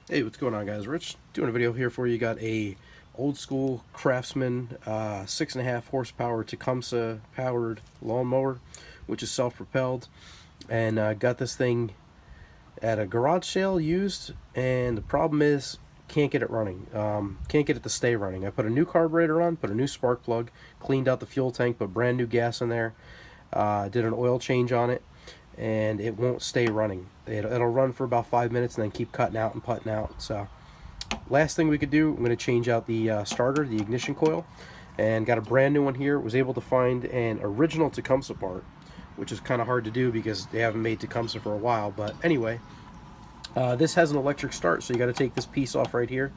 Hey, what's going on, guys? Rich doing a video here for you. Got a old school Craftsman 6.5 horsepower Tecumseh powered lawnmower, which is self-propelled, and got this thing at a garage sale used, and the problem is can't get it running. Can't get it to stay running. I put a new carburetor on, put a new spark plug, cleaned out the fuel tank, put brand new gas in there, did an oil change on it, and it won't stay running. It'll run for about 5 minutes and then keep cutting out and putting out. So last thing we could do, I'm going to change out the starter, the ignition coil, and got a brand new one here. Was able to find an original Tecumseh part, which is kind of hard to do because they haven't made Tecumseh for a while. But anyway, this has an electric start, so you got to take this piece off right here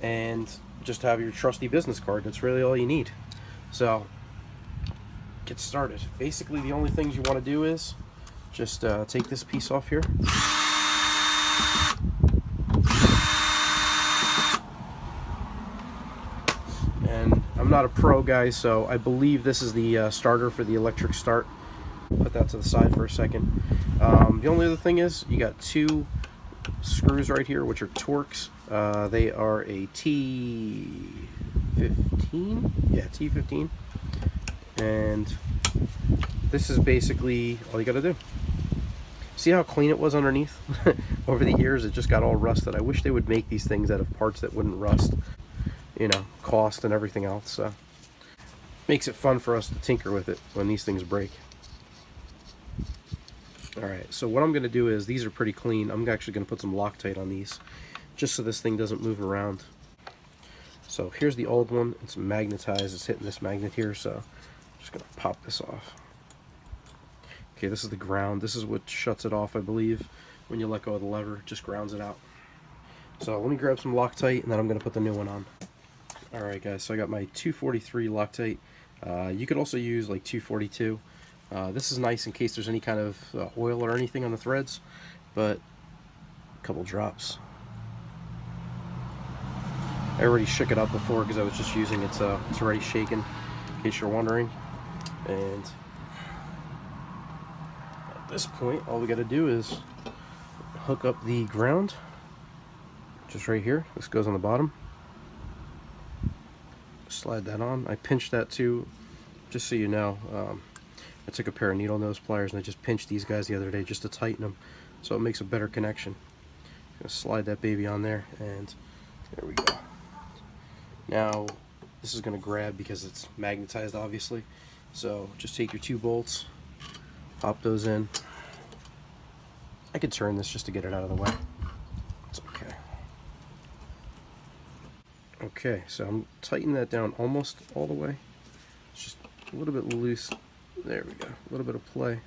and just have your trusty business card. That's really all you need. So get started. Basically, the only things you want to do is just take this piece off here. And I'm not a pro, guys, so I believe this is the starter for the electric start. Put that to the side for a second. The only other thing is you got two screws right here, which are Torx. They are a T15. Yeah, T15. And this is basically all you got to do. See how clean it was underneath? Over the years, it just got all rusted. I wish they would make these things out of parts that wouldn't rust. You know, cost and everything else. So makes it fun for us to tinker with it when these things break. Alright, so what I'm going to do is, these are pretty clean. I'm actually going to put some Loctite on these, just so this thing doesn't move around. So here's the old one. It's magnetized. It's hitting this magnet here, so I'm just going to pop this off. Okay, this is the ground. This is what shuts it off, I believe. When you let go of the lever, it just grounds it out. So let me grab some Loctite, and then I'm going to put the new one on. Alright guys, so I got my 243 Loctite. You could also use like 242. This is nice in case there's any kind of oil or anything on the threads, but a couple drops. I already shook it up before because I was just using it, so it's already shaken, in case you're wondering. And at this point, all we got to do is hook up the ground, just right here. This goes on the bottom. Slide that on. I pinched that too, just so you know. I took a pair of needle nose pliers and I just pinched these guys the other day just to tighten them, so it makes a better connection. I'm gonna slide that baby on there, and there we go. Now this is gonna grab because it's magnetized, obviously. So just take your two bolts, pop those in. I could turn this just to get it out of the way. It's okay. Okay, so I'm tightening that down almost all the way. It's just a little bit loose. There we go. A little bit of play.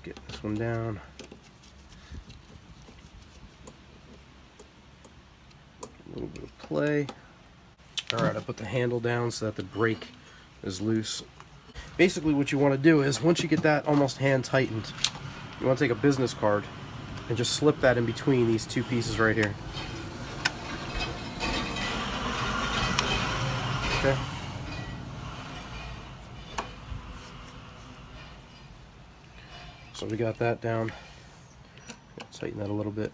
Get this one down. A little bit of play. Alright, I put the handle down so that the brake is loose. Basically what you want to do is, once you get that almost hand tightened, you want to take a business card and just slip that in between these two pieces right here. Okay. So we got that down. Tighten that a little bit.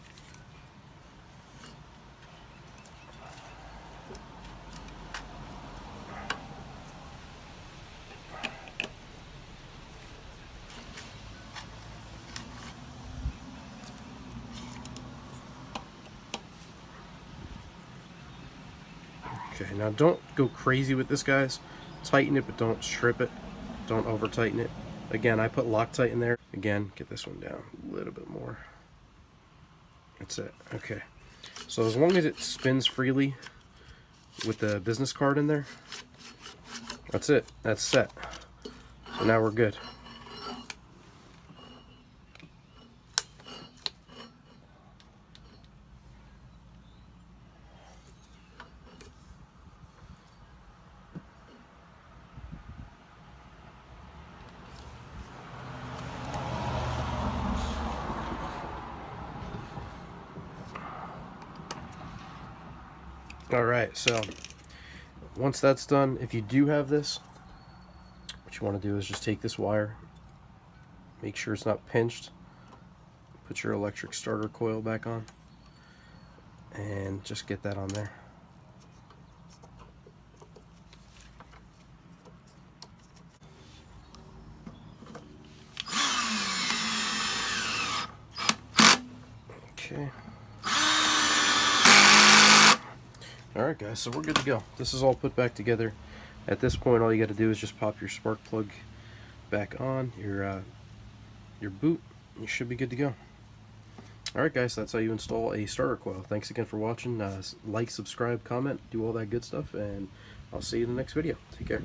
Okay, now don't go crazy with this, guys. Tighten it, but don't strip it. Don't over tighten it. Again, I put Loctite in there. Again, get this one down a little bit more. That's it. Okay. So as long as it spins freely with the business card in there, that's it. That's set. So now we're good. Alright, so once that's done, if you do have this, what you want to do is just take this wire, make sure it's not pinched, put your electric starter coil back on, and just get that on there. Okay. Alright guys, so we're good to go. This is all put back together. At this point, all you got to do is just pop your spark plug back on your boot. You should be good to go. Alright guys, that's how you install a starter coil. Thanks again for watching. Like, subscribe, comment, do all that good stuff, and I'll see you in the next video. Take care.